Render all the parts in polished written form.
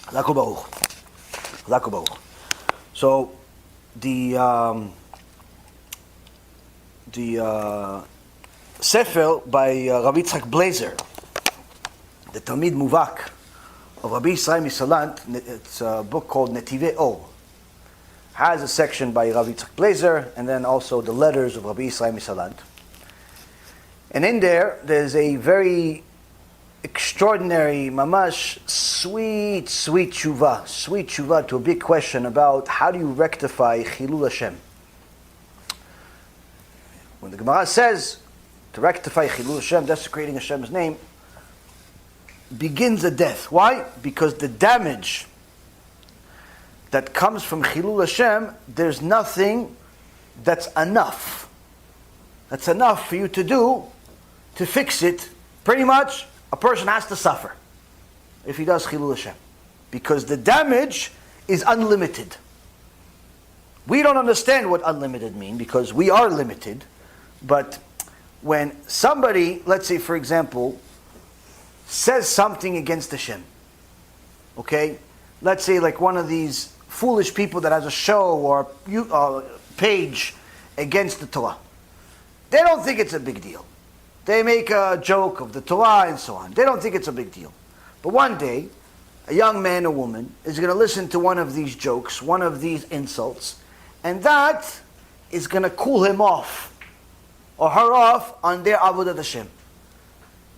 Chazak u'baruch. Chazak u'baruch. So, the Sefer by Rabbi Yitzchak Blazer, the Talmid Muvak of Rabbi Yisrael Misalant, it's a book called Netivei Or, has a section by Rabbi Yitzchak Blazer, and then also the letters of Rabbi Yisrael Misalant. And in there, there's a very extraordinary, mamash, sweet tshuva to a big question about how do you rectify Chilul Hashem. When the Gemara says to rectify Chilul Hashem, desecrating Hashem's name, begins a death. Why? Because the damage that comes from Chilul Hashem, there's nothing that's enough. That's enough for you to do to fix it. Pretty much, a person has to suffer if he does Chilul Hashem, because the damage is unlimited. We don't understand what unlimited means because we are limited. But when somebody, let's say for example, says something against Hashem, okay? Let's say like one of these foolish people that has a show or page against the Torah. They don't think it's a big deal. They make a joke of the Torah and so on. They don't think it's a big deal. But one day, a young man or woman is going to listen to one of these jokes, one of these insults, and that is going to cool him off or her off on their avodat Hashem.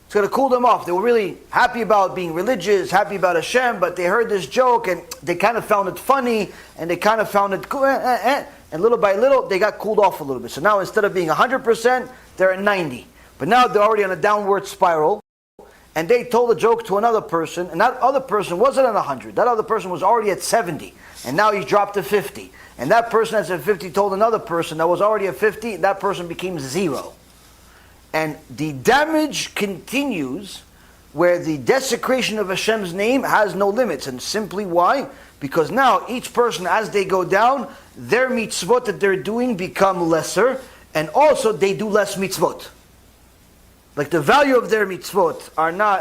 It's going to cool them off. They were really happy about being religious, happy about Hashem, but they heard this joke and they kind of found it funny and they kind of found it cool, and little by little they got cooled off a little bit. So now instead of being 100%, they're at 90. But now they're already on a downward spiral, and they told a joke to another person, and that other person wasn't at 100. That other person was already at 70, and now he's dropped to 50. And that person that's at 50 told another person that was already at 50, and that person became 0. And the damage continues where the desecration of Hashem's name has no limits. And simply why? Because now each person, as they go down, their mitzvot that they're doing become lesser, and also they do less mitzvot. Like the value of their mitzvot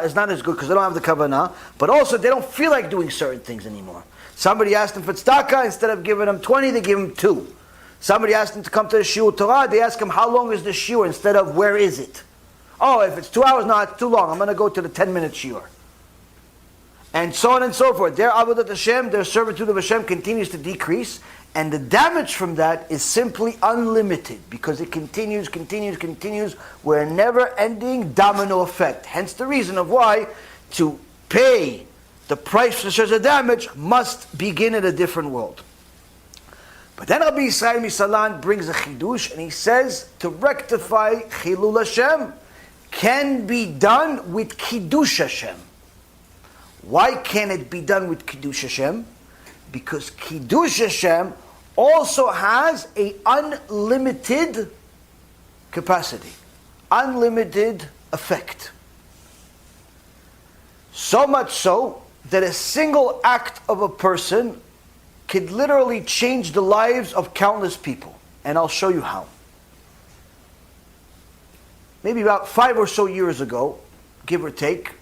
is not as good because they don't have the kavanah, but also they don't feel like doing certain things anymore. Somebody asked them for tzedakah, instead of giving them 20, they give them 2. Somebody asked them to come to the SHiur Torah, they ask them how long is the SHiur instead of where is it. Oh, if it's 2 hours, no, it's too long. I'm going to go to the 10-minute SHiur. And so on and so forth. Their avodat Hashem, their servitude of Hashem continues to decrease, and the damage from that is simply unlimited because it continues, where a never-ending domino effect. Hence the reason of why to pay the price for such a damage must begin in a different world. But then Rabbi Yisrael Misalant brings a Kiddush and he says to rectify Chilul Hashem can be done with Kiddush Hashem. Why can it be done with Kiddush Hashem? Because Kiddush Hashem also has an unlimited capacity, unlimited effect. So much so that a single act of a person could literally change the lives of countless people. And I'll show you how. Maybe about 5 or so years ago, give or take,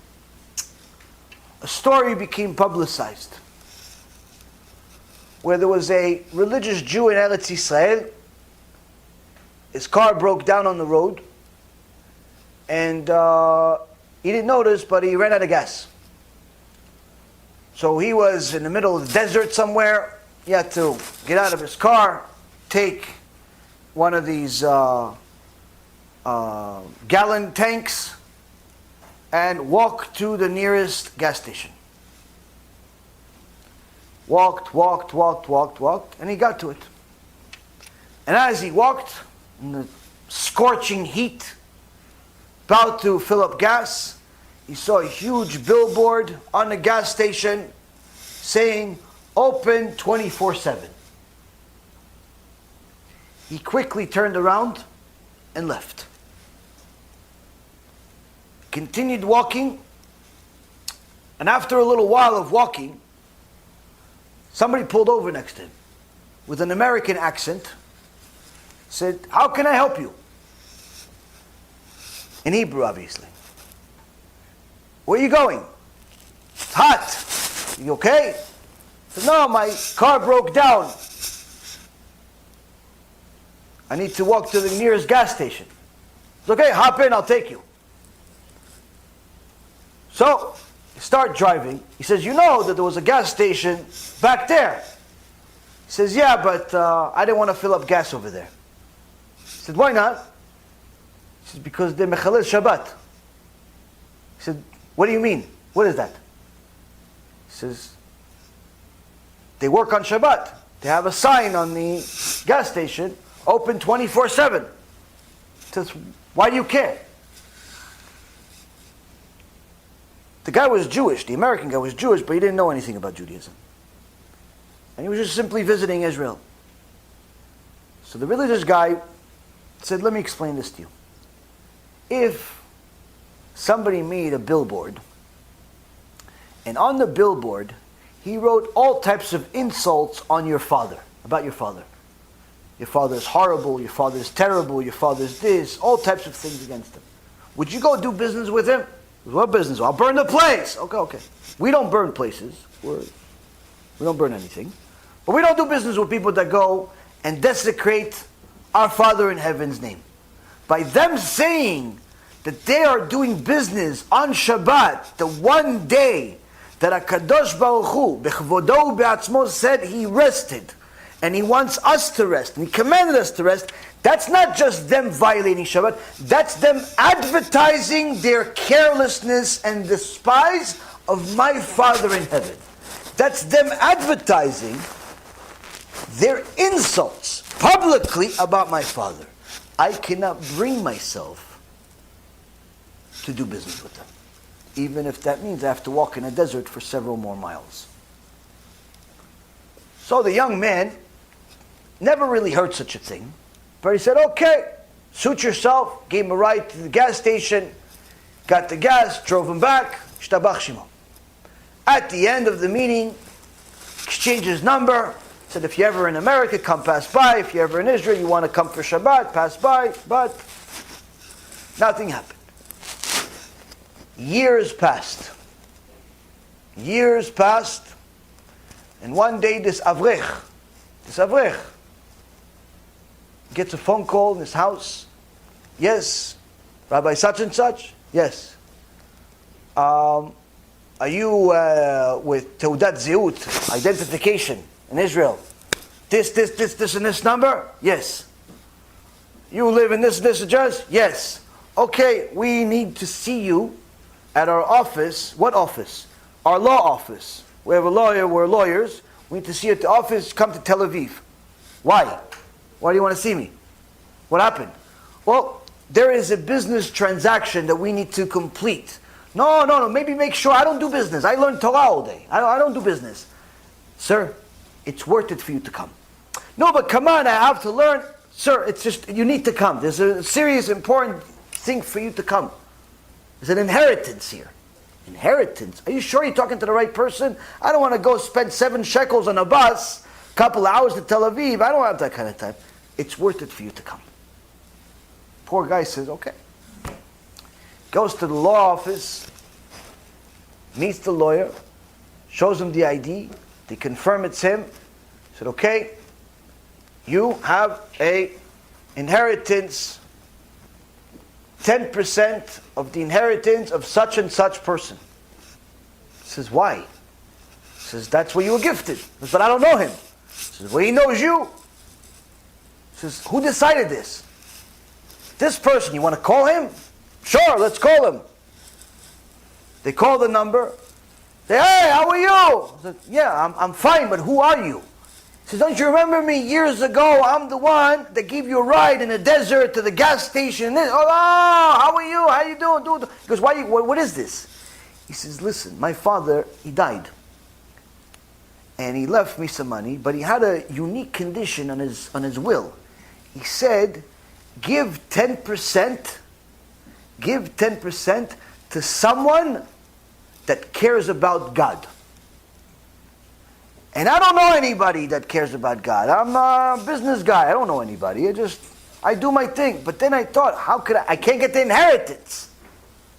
a story became publicized where there was a religious Jew in Eretz Yisrael. His car broke down on the road and he didn't notice, but he ran out of gas. So he was in the middle of the desert somewhere. He had to get out of his car, take one of these gallon tanks, and walk to the nearest gas station. Walked, and he got to it. And as he walked, in the scorching heat, about to fill up gas, he saw a huge billboard on the gas station saying, "Open 24/7. He quickly turned around and left. Continued walking, and after a little while of walking, somebody pulled over next to him with an American accent, said, "How can I help you?" In Hebrew, obviously. "Where are you going?" "It's hot." You okay? He said, no, my car broke down. I need to walk to the nearest gas station. It's okay, hop in, I'll take you. So, you start driving. He says, you know that there was a gas station back there. He says, yeah, but I didn't want to fill up gas over there. He said, why not? He says, because they're mechalel Shabbat. He said, what do you mean? What is that? He says, they work on Shabbat. They have a sign on the gas station, open 24/7. He says, why do you care? The guy was Jewish, the American guy was Jewish, but he didn't know anything about Judaism. And he was just simply visiting Israel. So the religious guy said, let me explain this to you. If somebody made a billboard, and on the billboard, he wrote all types of insults on your father, about your father. Your father is horrible, your father is terrible, your father is this, all types of things against him. Would you go do business with him? What business? I'll burn the place. Okay. We don't burn places. We don't burn anything. But we don't do business with people that go and desecrate our Father in heaven's name. By them saying that they are doing business on Shabbat, the one day that HaKadosh Baruch Hu, b'chvodo u'be'atzmo, said he rested, and he wants us to rest, and he commanded us to rest, that's not just them violating Shabbat, that's them advertising their carelessness and despise of my Father in heaven. That's them advertising their insults publicly about my Father. I cannot bring myself to do business with them, even if that means I have to walk in a desert for several more miles. So the young man never really heard such a thing, but he said, okay, suit yourself, gave him a ride to the gas station, got the gas, drove him back, shtabach shimo. At the end of the meeting, exchanged his number, said if you're ever in America, come pass by. If you're ever in Israel, you want to come for Shabbat, pass by. But nothing happened. Years passed, and one day this avrech gets a phone call in his house. Yes, Rabbi such and such. Yes. Are you with Teudat Zeut, identification in Israel? This and this number? Yes. You live in this address? Yes. Okay, we need to see you at our office. What office? Our law office. We have a lawyer, we're lawyers. We need to see you at the office. Come to Tel Aviv. Why? Why do you want to see me? What happened? Well, there is a business transaction that we need to complete. No, maybe make sure. I don't do business. I learn Torah all day. I don't do business. Sir, it's worth it for you to come. No, but come on, I have to learn. Sir, it's just, you need to come. There's a serious, important thing for you to come. There's an inheritance here. Inheritance? Are you sure you're talking to the right person? I don't want to go spend 7 shekels on a bus, a couple of hours to Tel Aviv. I don't have that kind of time. It's worth it for you to come. Poor guy says, okay. Goes to the law office, meets the lawyer, shows him the ID, they confirm it's him. Said, okay, you have a inheritance, 10% of the inheritance of such and such person. He says, why? He says, that's where you were gifted. He says, but I don't know him. He says, well, he knows you. He says, who decided this? This person, you want to call him? Sure, let's call him. They call the number. Say, hey, how are you? I said, yeah, I'm fine, but who are you? He says, don't you remember me years ago? I'm the one that gave you a ride in the desert to the gas station. Oh, how are you? How you doing? He goes, what is this? He says, listen, my father, he died. And he left me some money, but he had a unique condition on his will. He said, give 10% to someone that cares about God. And I don't know anybody that cares about God. I'm a business guy. I don't know anybody. I do my thing. But then I thought, I can't get the inheritance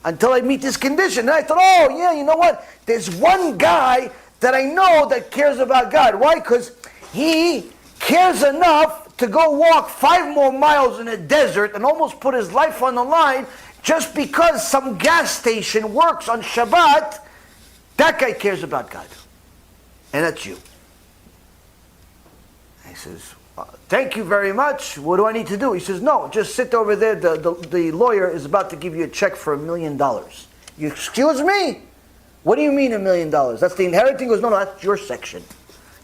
until I meet this condition. And I thought, oh yeah, you know what? There's one guy that I know that cares about God. Why? Because he cares enough to go walk 5 more miles in a desert and almost put his life on the line just because some gas station works on Shabbat. That guy cares about God. And that's you. He says, thank you very much. What do I need to do? He says, no, just sit over there. The lawyer is about to give you a check for $1 million. You excuse me? What do you mean $1 million? That's the inheritance? He goes, no, that's your section.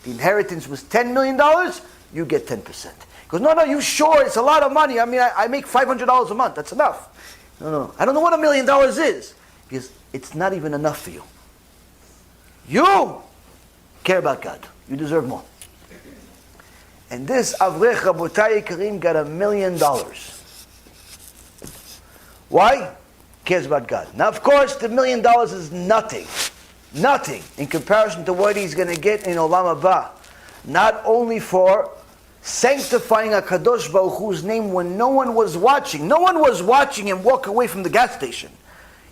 The inheritance was $10 million. You get 10%. He goes, no, you sure? It's a lot of money. I mean, I make $500 a month. That's enough. No. I don't know what $1 million is. Because it's not even enough for you. You care about God. You deserve more. And this Avrech Rabotai Karim got $1 million. Why? Cares about God. Now, of course, the $1 million is nothing. Nothing in comparison to what he's going to get in Olam HaBa. Not only for sanctifying a Kadosh Baruch Hu's name when no one was watching. No one was watching him walk away from the gas station.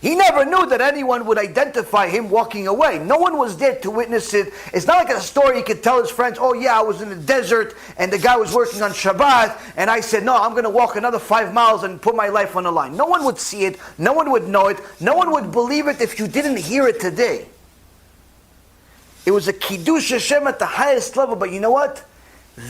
He never knew that anyone would identify him walking away. No one was there to witness it. It's not like a story he could tell his friends, oh yeah, I was in the desert and the guy was working on Shabbat and I said, no, I'm going to walk another 5 miles and put my life on the line. No one would see it. No one would know it. No one would believe it if you didn't hear it today. It was a Kiddush Hashem at the highest level, but you know what?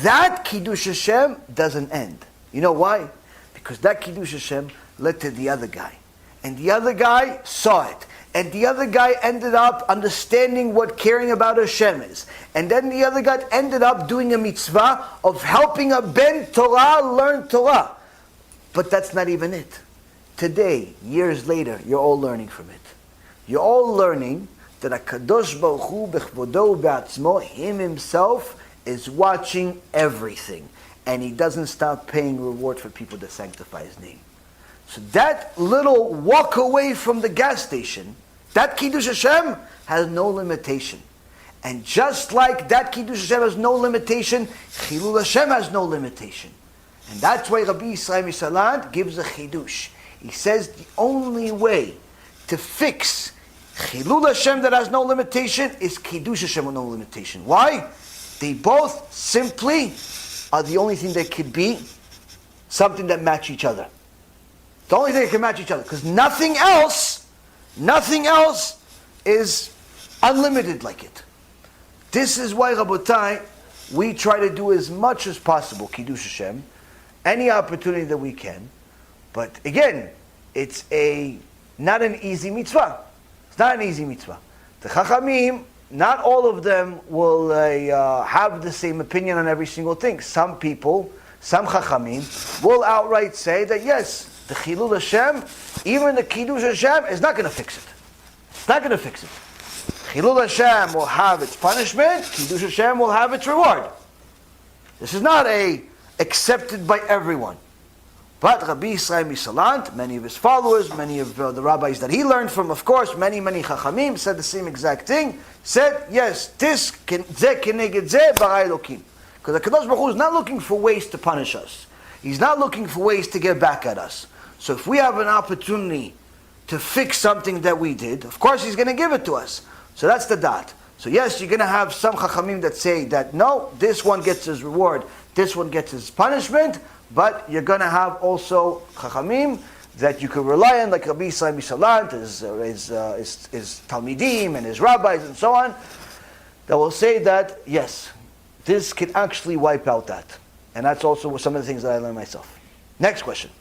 That Kiddush Hashem doesn't end. You know why? Because that Kiddush Hashem led to the other guy. And the other guy saw it. And the other guy ended up understanding what caring about Hashem is. And then the other guy ended up doing a mitzvah of helping a ben Torah learn Torah. But that's not even it. Today, years later, you're all learning from it. You're all learning that HaKadosh Baruch Hu b'chvodo b'atzmo, him himself, is watching everything. And he doesn't stop paying reward for people that sanctify his name. So that little walk away from the gas station, that Kiddush Hashem has no limitation. And just like that Kiddush Hashem has no limitation, Chilul Hashem has no limitation. And that's why Rabbi Yisrael Misalant gives a Chidush. He says the only way to fix Chilul Hashem that has no limitation is Kiddush Hashem with no limitation. Why? They both simply are the only thing that could be something that match each other. The only thing that can match each other. Because nothing else is unlimited like it. This is why, Rabotai, we try to do as much as possible, Kiddush Hashem, any opportunity that we can. But again, it's not an easy mitzvah. It's not an easy mitzvah. The Chachamim, not all of them will have the same opinion on every single thing. Some people, some Chachamim, will outright say that yes, the Chilul Hashem, even the Kiddush Hashem, is not going to fix it. It's not going to fix it. Chilul Hashem will have its punishment, Kiddush Hashem will have its reward. This is not accepted by everyone. But Rabbi Yisrael Misalant, many of his followers, many of the rabbis that he learned from, of course, many Chachamim said the same exact thing. Said, yes, this ze keneged ze bara Elokim. Because the Kadosh Baruch Hu is not looking for ways to punish us. He's not looking for ways to get back at us. So if we have an opportunity to fix something that we did, of course He's going to give it to us. So that's the dot. So yes, you're going to have some Chachamim that say that no, this one gets his reward, this one gets his punishment, but you're going to have also Chachamim that you can rely on, like Rabbi Yisrael Misalant, his Talmidim and his rabbis and so on, that will say that yes, this can actually wipe out that. And that's also some of the things that I learned myself. Next question.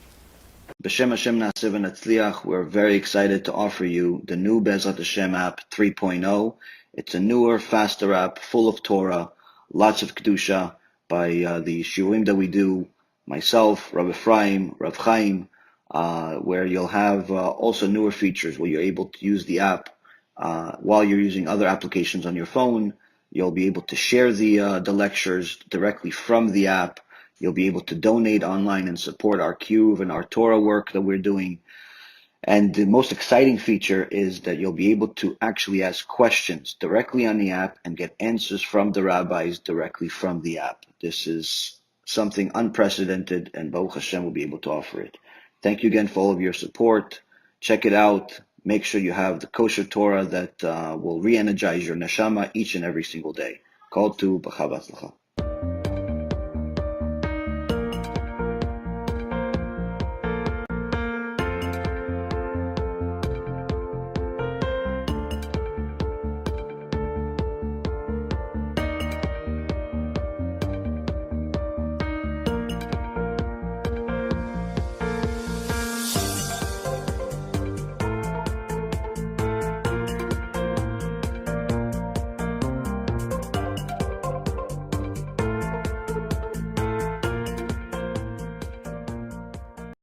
B'Shem Hashem Na'aseh v'Natzliach, we're very excited to offer you the new Bezrat Hashem app 3.0. It's a newer, faster app, full of Torah, lots of Kedusha by the shiurim that we do, myself, Rav Ephraim, Rav Chaim, where you'll have also newer features where you're able to use the app while you're using other applications on your phone. You'll be able to share the lectures directly from the app. You'll be able to donate online and support our Kiruv and our Torah work that we're doing. And the most exciting feature is that you'll be able to actually ask questions directly on the app and get answers from the rabbis directly from the app. This is something unprecedented, and Baruch Hashem will be able to offer it. Thank you again for all of your support. Check it out. Make sure you have the kosher Torah that will re-energize your neshama each and every single day. Kol tu b'chava tzlacha.